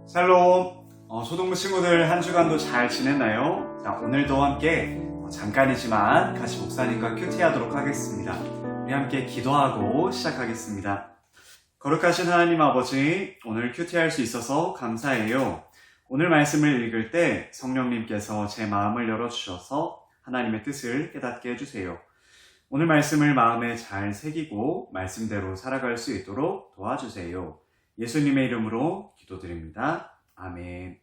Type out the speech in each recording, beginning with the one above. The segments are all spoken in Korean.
샬롬. 초등부 친구들 한 주간도 잘 지냈나요? 자, 오늘도 함께 잠깐이지만 같이 목사님과 큐티하도록 하겠습니다. 우리 함께 기도하고 시작하겠습니다. 거룩하신 하나님 아버지, 오늘 큐티할 수 있어서 감사해요. 오늘 말씀을 읽을 때 성령님께서 제 마음을 열어주셔서 하나님의 뜻을 깨닫게 해주세요. 오늘 말씀을 마음에 잘 새기고 말씀대로 살아갈 수 있도록 도와주세요. 예수님의 이름으로 기도드립니다. 아멘.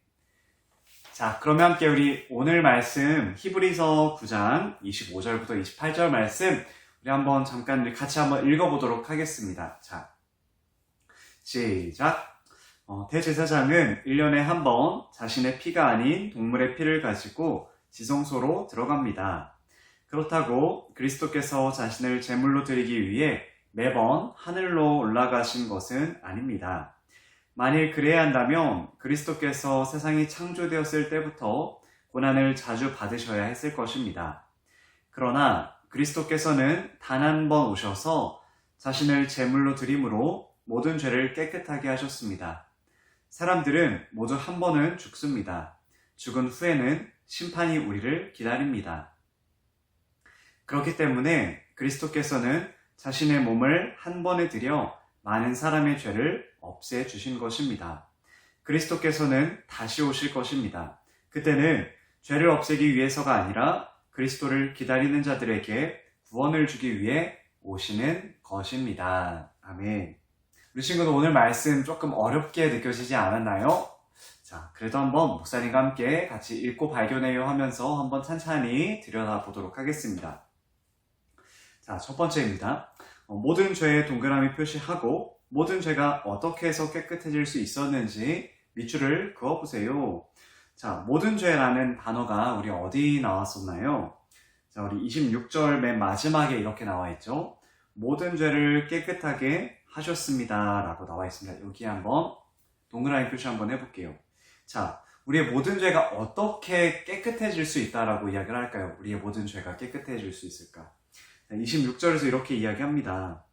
자, 그러면 함께 우리 오늘 말씀 히브리서 9장 25절부터 28절 말씀 우리 한번 잠깐 같이 한번 읽어보도록 하겠습니다. 자, 시작. 대제사장은 1년에 한 번 자신의 피가 아닌 동물의 피를 가지고 지성소로 들어갑니다. 그렇다고 그리스도께서 자신을 제물로 드리기 위해 매번 하늘로 올라가신 것은 아닙니다. 만일 그래야 한다면 그리스도께서 세상이 창조되었을 때부터 고난을 자주 받으셔야 했을 것입니다. 그러나 그리스도께서는 단 한 번 오셔서 자신을 제물로 드림으로 모든 죄를 깨끗하게 하셨습니다. 사람들은 모두 한 번은 죽습니다. 죽은 후에는 심판이 우리를 기다립니다. 그렇기 때문에 그리스도께서는 자신의 몸을 한 번에 들여 많은 사람의 죄를 없애주신 것입니다. 그리스도께서는 다시 오실 것입니다. 그때는 죄를 없애기 위해서가 아니라 그리스도를 기다리는 자들에게 구원을 주기 위해 오시는 것입니다. 아멘. 우리 친구들 오늘 말씀 조금 어렵게 느껴지지 않았나요? 자, 그래도 한번 목사님과 함께 같이 읽고 발견해요 하면서 한번 찬찬히 들여다보도록 하겠습니다. 자, 첫 번째입니다. 모든 죄에 동그라미 표시하고 모든 죄가 어떻게 해서 깨끗해질 수 있었는지 밑줄을 그어보세요. 자, 모든 죄라는 단어가 우리 어디 나왔었나요? 자, 우리 26절 맨 마지막에 이렇게 나와 있죠. 모든 죄를 깨끗하게 하셨습니다 라고 나와 있습니다. 여기 한번 동그라미 표시 한번 해볼게요. 자, 우리의 모든 죄가 어떻게 깨끗해질 수 있다라고 이야기를 할까요? 우리의 모든 죄가 깨끗해질 수 있을까? 26절에서 이렇게 이야기합니다.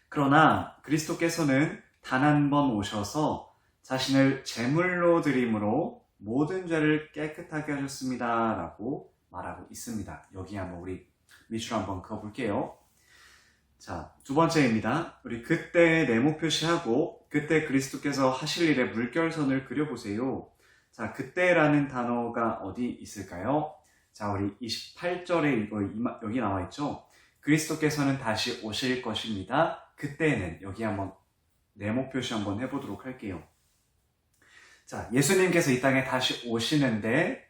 그러나 그리스도께서는 단 한 번 오셔서 자신을 제물로 드림으로 모든 죄를 깨끗하게 하셨습니다 라고 말하고 있습니다. 여기 한번 우리 밑줄 한번 그어볼게요. 자, 두 번째입니다. 우리 그때 네모 표시하고 그때 그리스도께서 하실 일의 물결선을 그려보세요. 자, 그때라는 단어가 어디 있을까요? 자, 우리 28절에 여기 나와 있죠? 그리스도께서는 다시 오실 것입니다. 그때는 여기 한번 네모 표시 한번 해보도록 할게요. 자, 예수님께서 이 땅에 다시 오시는데,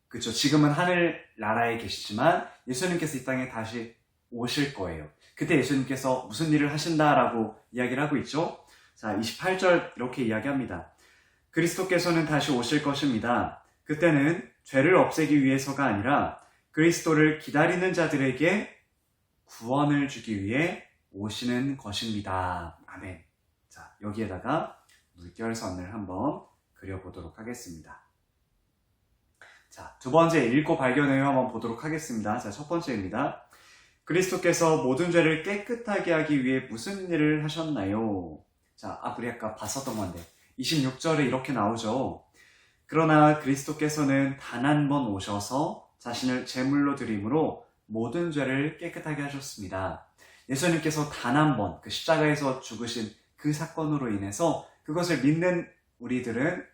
그쵸? 지금은 하늘나라에 계시지만 예수님께서 이 땅에 다시 오실 거예요. 그때 예수님께서 무슨 일을 하신다라고 이야기를 하고 있죠? 자, 28절 이렇게 이야기합니다. 그리스도께서는 다시 오실 것입니다. 그때는 죄를 없애기 위해서가 아니라 그리스도를 기다리는 자들에게 구원을 주기 위해 오시는 것입니다. 아멘. 자, 여기에다가 물결선을 한번 그려보도록 하겠습니다. 자, 두 번째 읽고 발견해요 한번 보도록 하겠습니다. 자, 첫 번째입니다. 그리스도께서 모든 죄를 깨끗하게 하기 위해 무슨 일을 하셨나요? 자, 우리 아까 봤었던 건데 26절에 이렇게 나오죠. 그러나 그리스도께서는 단 한 번 오셔서 자신을 제물로 드림으로 모든 죄를 깨끗하게 하셨습니다. 예수님께서 단 한 번 그 십자가에서 죽으신 그 사건으로 인해서 그것을 믿는 우리들은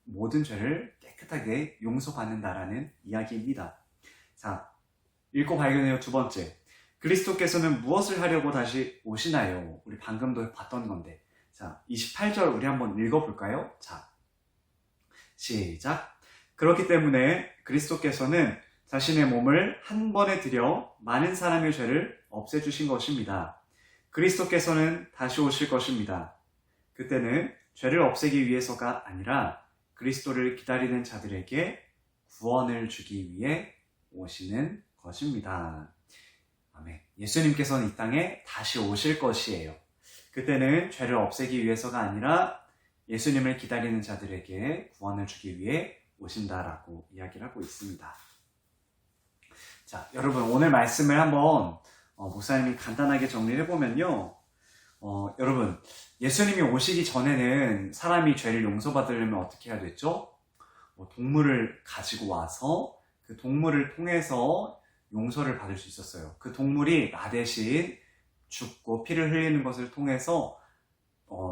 모든 죄를 깨끗하게 용서받는다라는 이야기입니다. 자, 읽고 발견해요. 두 번째. 그리스도께서는 무엇을 하려고 다시 오시나요? 우리 방금도 봤던 건데. 자, 28절 우리 한번 읽어볼까요? 자, 시작. 그렇기 때문에 그리스도께서는 자신의 몸을 한 번에 들여 많은 사람의 죄를 없애주신 것입니다. 그리스도께서는 다시 오실 것입니다. 그때는 죄를 없애기 위해서가 아니라 그리스도를 기다리는 자들에게 구원을 주기 위해 오시는 것입니다. 아멘. 예수님께서는 이 땅에 다시 오실 것이에요. 그때는 죄를 없애기 위해서가 아니라 예수님을 기다리는 자들에게 구원을 주기 위해 오신다라고 이야기를 하고 있습니다. 자, 여러분 오늘 말씀을 한번 목사님이 간단하게 정리를 해보면요. 여러분, 예수님이 오시기 전에는 사람이 죄를 용서받으려면 어떻게 해야 됐죠? 동물을 가지고 와서 그 동물을 통해서 용서를 받을 수 있었어요. 그 동물이 나 대신 죽고 피를 흘리는 것을 통해서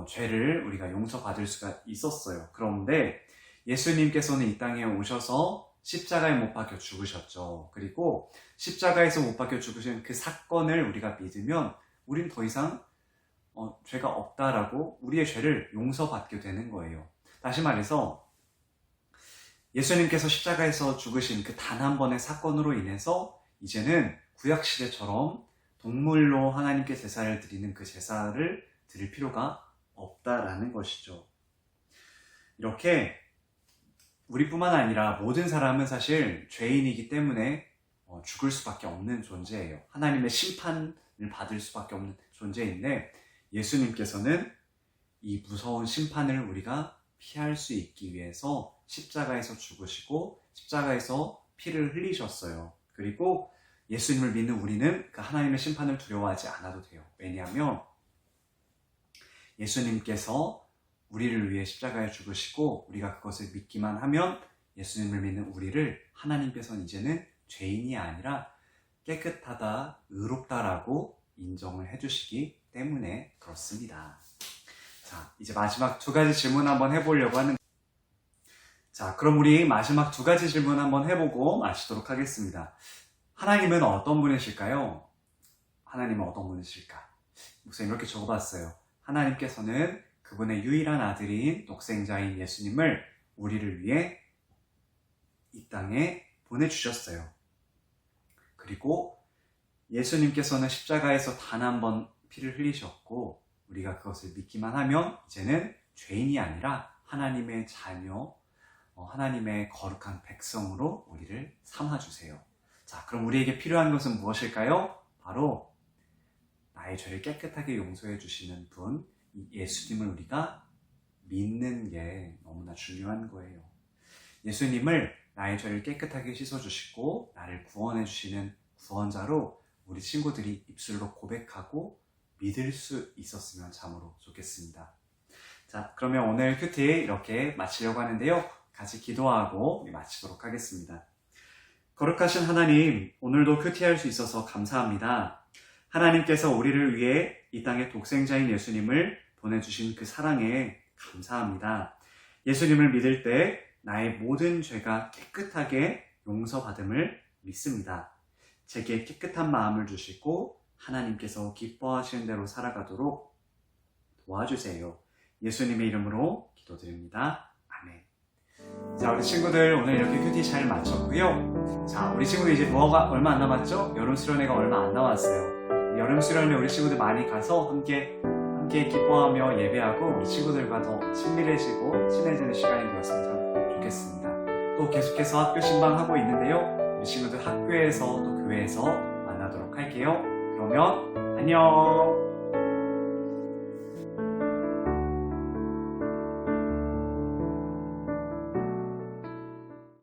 죄를 우리가 용서받을 수가 있었어요. 그런데 예수님께서는 이 땅에 오셔서 십자가에 못 박혀 죽으셨죠. 그리고 십자가에서 못 박혀 죽으신 그 사건을 우리가 믿으면 우린 더 이상 죄가 없다라고 우리의 죄를 용서받게 되는 거예요. 다시 말해서 예수님께서 십자가에서 죽으신 그 단 한 번의 사건으로 인해서 이제는 구약시대처럼 동물로 하나님께 제사를 드리는 그 제사를 드릴 필요가 없다라는 것이죠. 이렇게 우리뿐만 아니라 모든 사람은 사실 죄인이기 때문에 죽을 수밖에 없는 존재예요. 하나님의 심판을 받을 수밖에 없는 존재인데 예수님께서는 이 무서운 심판을 우리가 피할 수 있기 위해서 십자가에서 죽으시고 십자가에서 피를 흘리셨어요. 그리고 예수님을 믿는 우리는 그 하나님의 심판을 두려워하지 않아도 돼요. 왜냐하면 예수님께서 우리를 위해 십자가에 죽으시고 우리가 그것을 믿기만 하면 예수님을 믿는 우리를 하나님께서는 이제는 죄인이 아니라 깨끗하다, 의롭다라고 인정을 해주시기 때문에 그렇습니다. 자, 이제 마지막 두 가지 질문 한번 해보려고 하는데 자, 그럼 우리 마지막 두 가지 질문 한번 해보고 마치도록 하겠습니다. 하나님은 어떤 분이실까요? 하나님은 어떤 분이실까? 목사님 이렇게 적어봤어요. 하나님께서는 그분의 유일한 아들인 독생자인 예수님을 우리를 위해 이 땅에 보내주셨어요. 그리고 예수님께서는 십자가에서 단 한 번 피를 흘리셨고 우리가 그것을 믿기만 하면 이제는 죄인이 아니라 하나님의 자녀, 하나님의 거룩한 백성으로 우리를 삼아주세요. 자, 그럼 우리에게 필요한 것은 무엇일까요? 바로 나의 죄를 깨끗하게 용서해 주시는 분, 예수님을 우리가 믿는 게 너무나 중요한 거예요. 예수님을 나의 죄를 깨끗하게 씻어주시고 나를 구원해 주시는 구원자로 우리 친구들이 입술로 고백하고 믿을 수 있었으면 참으로 좋겠습니다. 자, 그러면 오늘 큐티 이렇게 마치려고 하는데요. 같이 기도하고 마치도록 하겠습니다. 거룩하신 하나님, 오늘도 큐티할 수 있어서 감사합니다. 하나님께서 우리를 위해 이 땅에 독생자인 예수님을 보내주신 그 사랑에 감사합니다. 예수님을 믿을 때 나의 모든 죄가 깨끗하게 용서받음을 믿습니다. 제게 깨끗한 마음을 주시고 하나님께서 기뻐하시는 대로 살아가도록 도와주세요. 예수님의 이름으로 기도드립니다. 아멘. 자, 우리 친구들 오늘 이렇게 큐티 잘 마쳤고요. 자, 우리 친구들 이제 뭐가 얼마 안 남았죠? 여름 수련회가 얼마 안 남았어요. 여름 수련회 우리 친구들 많이 가서 함께 기뻐하며 예배하고 우리 친구들과 더 친밀해지고 친해지는 시간이 되었으면 참 좋겠습니다. 또 계속해서 학교 신방하고 있는데요. 우리 친구들 학교에서 또 교회에서 만나도록 할게요. 그러면 안녕.